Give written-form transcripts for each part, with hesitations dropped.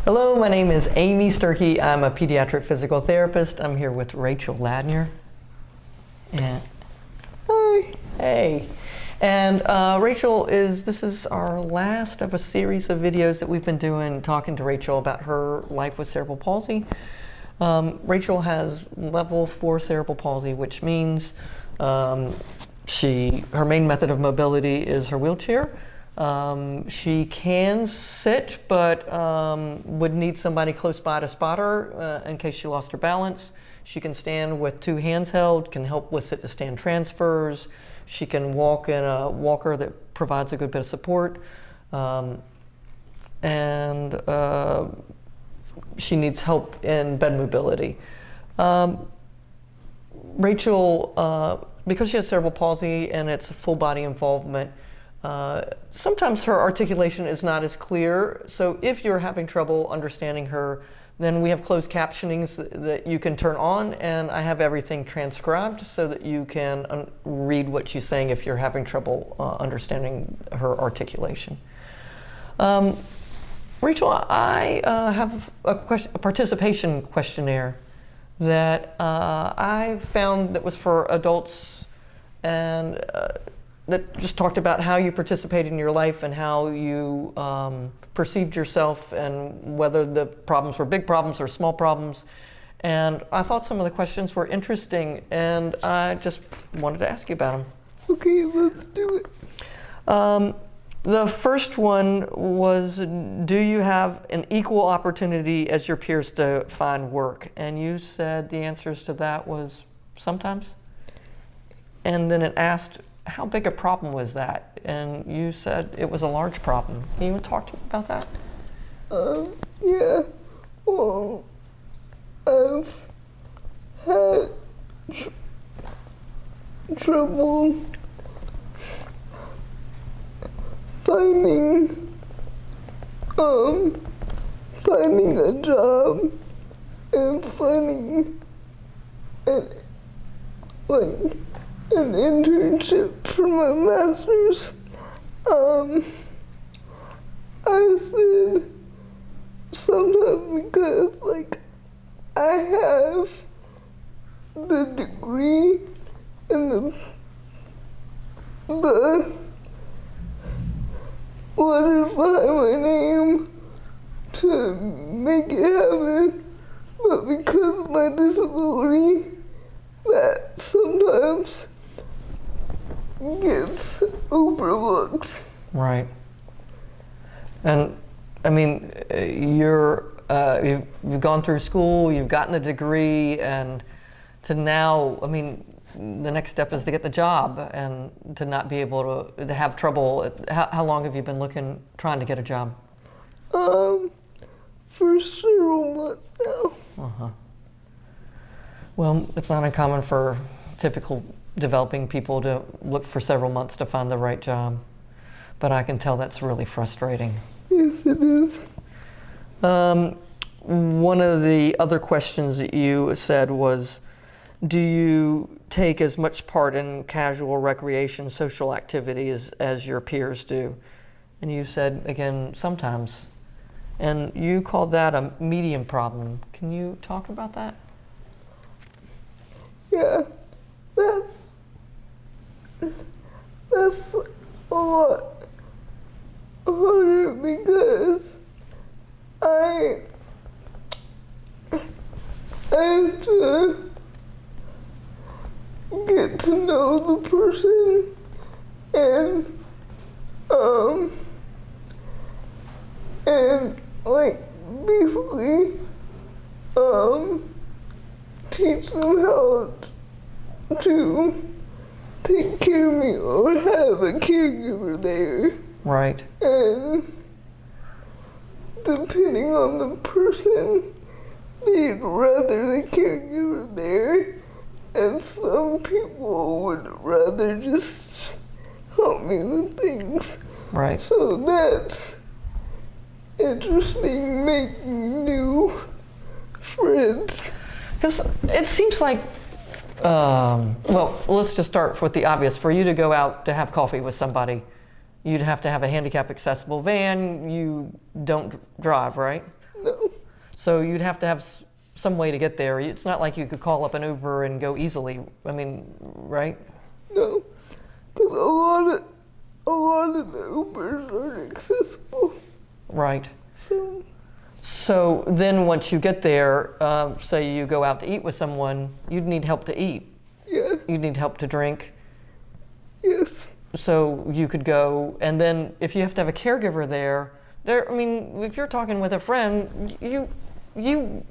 Hello, my name is Amy Sturkey. I'm a pediatric physical therapist. I'm here with Rachel Ladner. And hi. Hey. And Rachel this is our last of a series of videos that we've been doing talking to Rachel about her life with cerebral palsy. Rachel has level 4 cerebral palsy, which means her main method of mobility is her wheelchair. She can sit, but would need somebody close by to spot her in case she lost her balance. She can stand with 2 hands held, can help with sit to stand transfers. She can walk in a walker that provides a good bit of support. She needs help in bed mobility. Rachel, because she has cerebral palsy and it's full body involvement, sometimes her articulation is not as clear. So if you're having trouble understanding her, then we have closed captionings that you can turn on, and I have everything transcribed so that you can read what she's saying if you're having trouble understanding her articulation. Rachel, I have a participation questionnaire that I found that was for adults, and that just talked about how you participated in your life and how you perceived yourself and whether the problems were big problems or small problems. And I thought some of the questions were interesting, and I just wanted to ask you about them. Okay, let's do it. The first one was, do you have an equal opportunity as your peers to find work? And you said the answers to that was sometimes. And then it asked, how big a problem was that? And you said it was a large problem. Can you talk to me about that? Yeah. Well, I've had trouble finding a job and finding an internship for my master's. I said sometimes because I have the degree and the letters behind my name to make it happen, but because of my disability, that sometimes gets overlooked. Right. And I mean, you've gone through school, you've gotten the degree, and to now, I mean, the next step is to get the job and to not be able to have trouble. How long have you been trying to get a job? For several months now. Uh-huh. Well, it's not uncommon for typical developing people to look for several months to find the right job, but I can tell that's really frustrating. Yes, it is. One of the other questions that you said was, do you take as much part in casual recreation, social activities as your peers do? And you said, again, sometimes. And you called that a medium problem. Can you talk about that? Yeah, that's a lot harder because I have to get to know the person and basically teach them how to take care of me or have a caregiver there. Right. And depending on the person, they'd rather the caregiver there, and some people would rather just help me with things. Right. So that's interesting, making new friends. Because it seems like, well, let's just start with the obvious. For you to go out to have coffee with somebody, you'd have to have a handicap accessible van. You don't drive, right? No. So you'd have to have some way to get there. It's not like you could call up an Uber and go easily. I mean, right? No, because a lot of the Ubers aren't accessible. Right. So So then once you get there, say you go out to eat with someone, you'd need help to eat. yeah, You'd need help to drink. yes, So you could go, and then if you have to have a caregiver there, I mean, if you're talking with a friend, you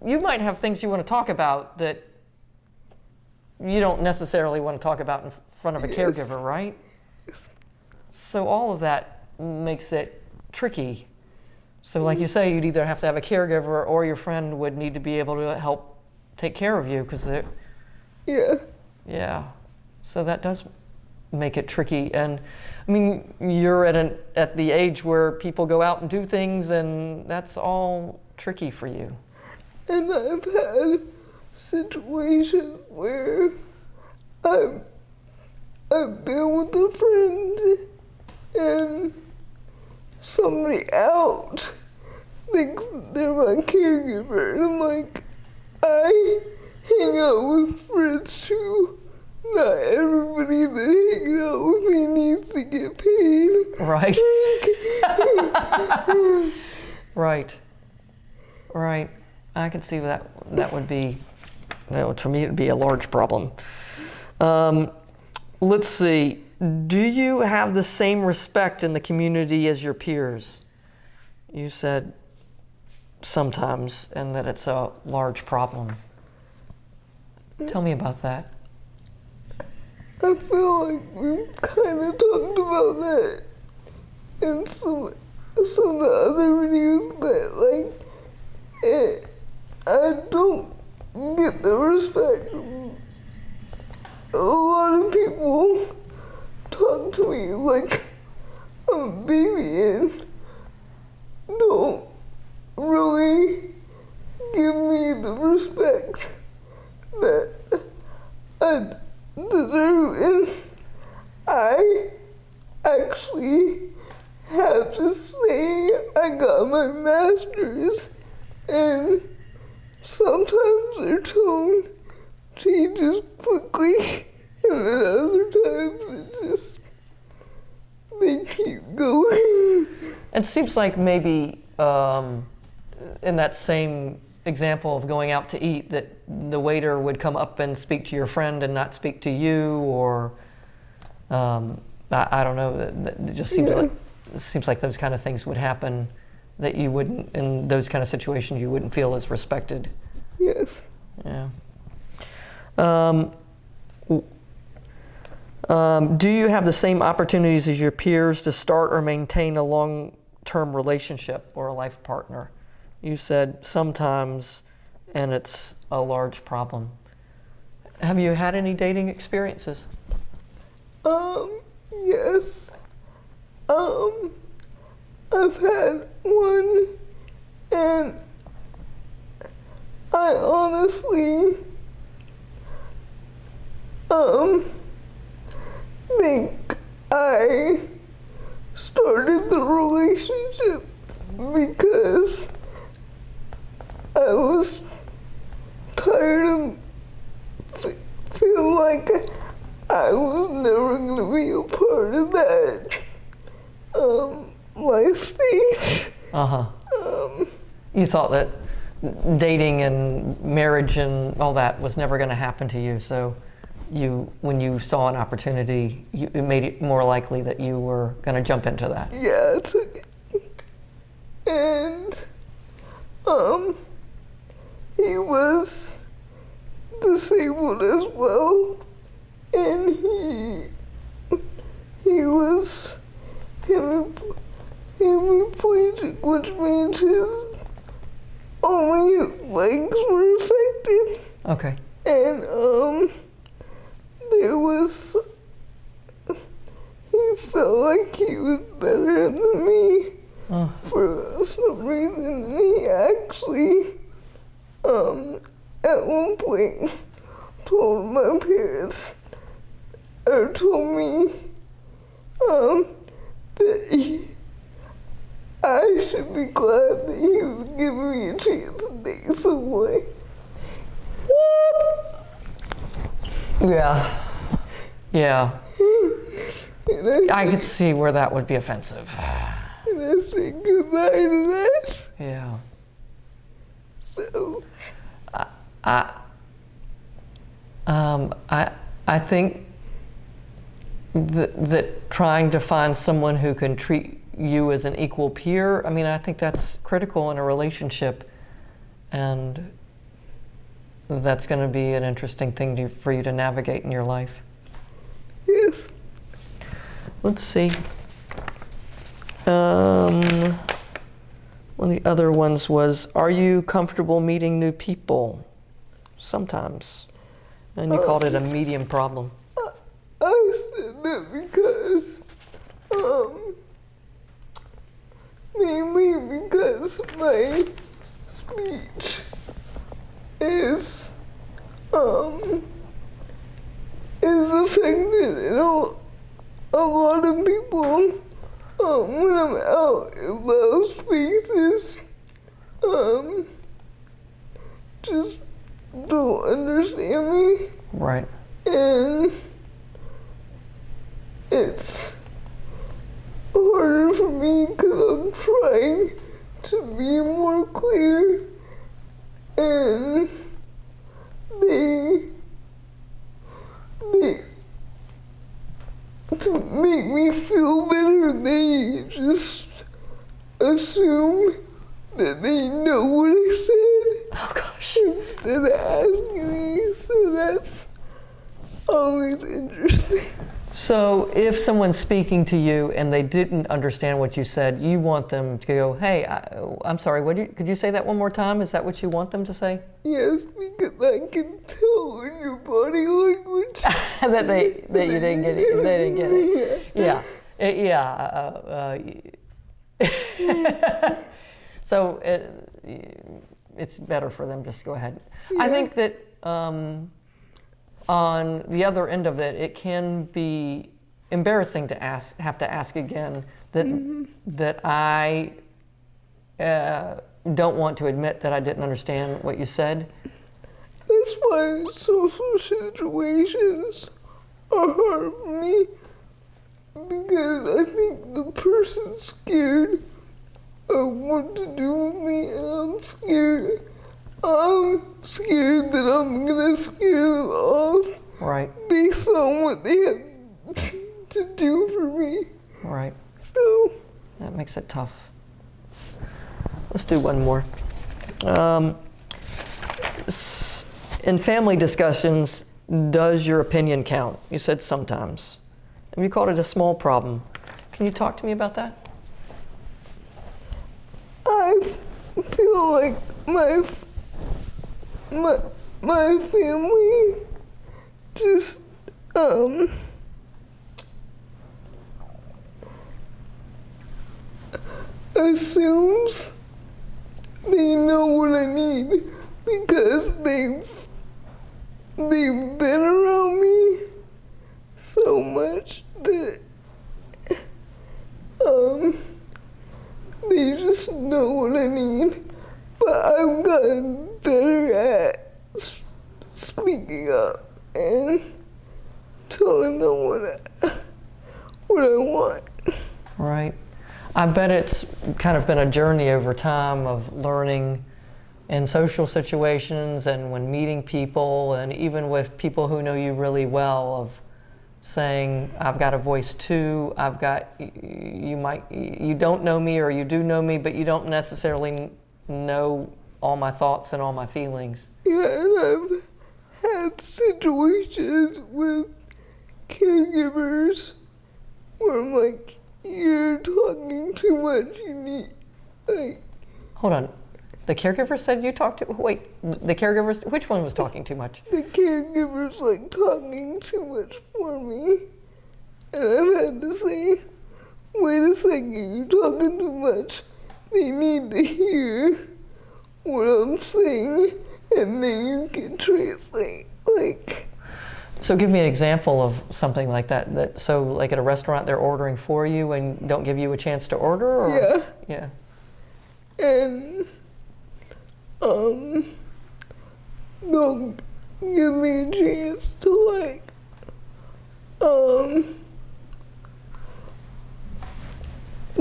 might have things you want to talk about that you don't necessarily want to talk about in front of a caregiver, right? So all of that makes it tricky. So like you say, you'd either have to have a caregiver or your friend would need to be able to help take care of you because yeah, yeah. So that does make it tricky. And I mean, you're at the age where people go out and do things, and that's all tricky for you. and I've had situations where I've been with a friend and somebody out thinks that they're my caregiver, and I'm like, I hang out with friends too. Not everybody that hangs out with me needs to get paid. Right. Right. Right. I can see that would be, for me, it would be a large problem. Let's see. Do you have the same respect in the community as your peers? You said sometimes, and that it's a large problem. Tell me about that. I feel like we've kind of talked about that in some of the other videos, but like, I don't get the respect. A lot of people talk to me like I'm a baby and don't really give me the respect that I deserve, and I actually have to say I got my master's, and sometimes their tone changes quickly, and then other times they keep going. It seems like maybe in that same example of going out to eat, that the waiter would come up and speak to your friend and not speak to you, or I don't know. It just seems like those kind of things would happen, that you wouldn't, in those kind of situations, you wouldn't feel as respected. Yes. Yeah. Do you have the same opportunities as your peers to start or maintain a long-term relationship or a life partner? You said sometimes, and it's a large problem. Have you had any dating experiences? Yes. I've had one, and I honestly, think I started the relationship because I was tired of feeling like I was never going to be a part of that life stage. You thought that dating and marriage and all that was never going to happen to you, so when you saw an opportunity, it made it more likely that you were going to jump into that. Yeah, and he was disabled as well, and he was hemiplegic, which means only his legs were affected. Okay. And he felt like he was better than me for some reason. He actually, at one point, told my parents, or told me, that I should be glad that he was giving me a chance to date someone. Yeah. Yeah. And I could see where that would be offensive. I said goodbye to that. Yeah. So, I think that trying to find someone who can treat you as an equal peer, I mean, I think that's critical in a relationship, and that's going to be an interesting thing for you to navigate in your life. yes. Let's see. One of the other ones was, are you comfortable meeting new people? Sometimes. And you called it a medium problem. I said that because, mainly because my speech is affected in a lot of people, when I'm out in loud spaces, just don't understand me. Right. And it's harder for me because I'm trying to be more clear, and they to make me feel better, they just assume that they know what I said. Oh gosh. Instead of asking me, so that's always interesting. So if someone's speaking to you and they didn't understand what you said, you want them to go, hey, I'm sorry, could you say that one more time? Is that what you want them to say? Yes, because I can tell in your body language that you didn't get it. They didn't get it. Yeah. So it's better for them just to go ahead. Yes. I think that on the other end of it, it can be embarrassing to have to ask again that I don't want to admit that I didn't understand what you said. That's why social situations are hard for me, because I think the person's scared of what to do with me, and I'm scared. I'm scared that I'm gonna scare them off. Right. Based on what they have to do for me. Right. So That makes it tough. Let's do one more. In family discussions, does your opinion count? You said sometimes. And you called it a small problem. Can you talk to me about that? I feel like my family just assumes they know what I need because they've been around me so much that they just know what I need. But I've gotten better at speaking up and telling them what I want. Right. I bet it's kind of been a journey over time of learning in social situations and when meeting people and even with people who know you really well, of saying, I've got a voice too, you don't know me, or you do know me, but you don't necessarily know all my thoughts and all my feelings. Yeah, and I've had situations with caregivers where I'm like, you're talking too much, you need, like... Hold on. The caregiver said you talked to... Wait, the caregivers... Which one was talking too much? The caregiver's like talking too much for me. And I've had to say, wait a second, you're talking too much. They need to hear what I'm saying, and then you can translate, like... So give me an example of something like that. So like at a restaurant, they're ordering for you and don't give you a chance to order? Or? Yeah. Yeah. and they'll give me a chance to like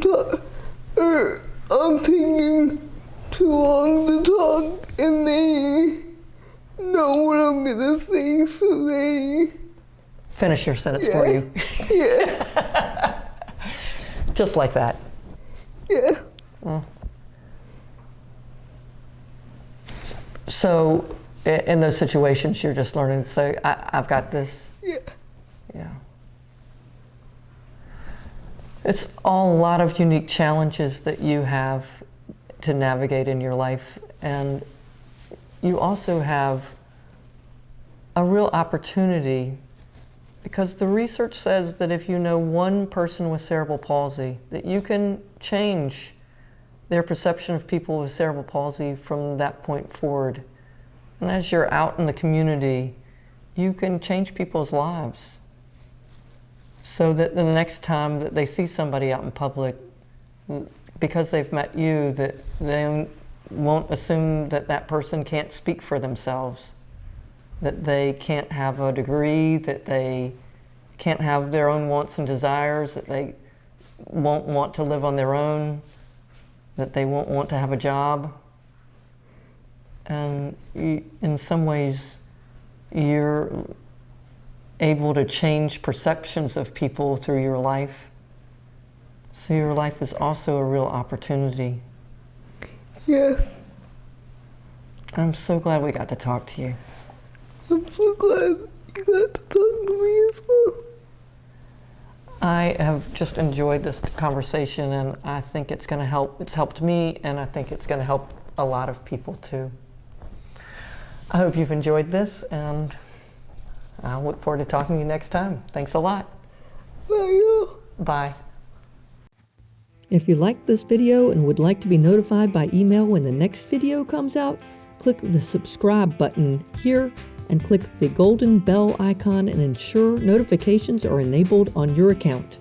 talk, or I'm taking too long to talk, and they know what I'm gonna say, so they Finish your sentence for you. Yeah. Just like that. Yeah. So in those situations, you're just learning to say, I've got this. Yeah. Yeah. It's all a lot of unique challenges that you have to navigate in your life. And you also have a real opportunity, because the research says that if you know one person with cerebral palsy, that you can change their perception of people with cerebral palsy from that point forward. And as you're out in the community, you can change people's lives, so that the next time that they see somebody out in public, because they've met you, that they won't assume that that person can't speak for themselves, that they can't have a degree, that they can't have their own wants and desires, that they won't want to live on their own, that they won't want to have a job. And in some ways, you're able to change perceptions of people through your life. So your life is also a real opportunity. Yes. I'm so glad we got to talk to you. I'm so glad you got to talk to me as well. I have just enjoyed this conversation, and I think it's going to help. It's helped me, and I think it's going to help a lot of people too. I hope you've enjoyed this, and I'll look forward to talking to you next time. Thanks a lot. Bye. Bye. If you liked this video and would like to be notified by email when the next video comes out, click the subscribe button here and click the golden bell icon and ensure notifications are enabled on your account.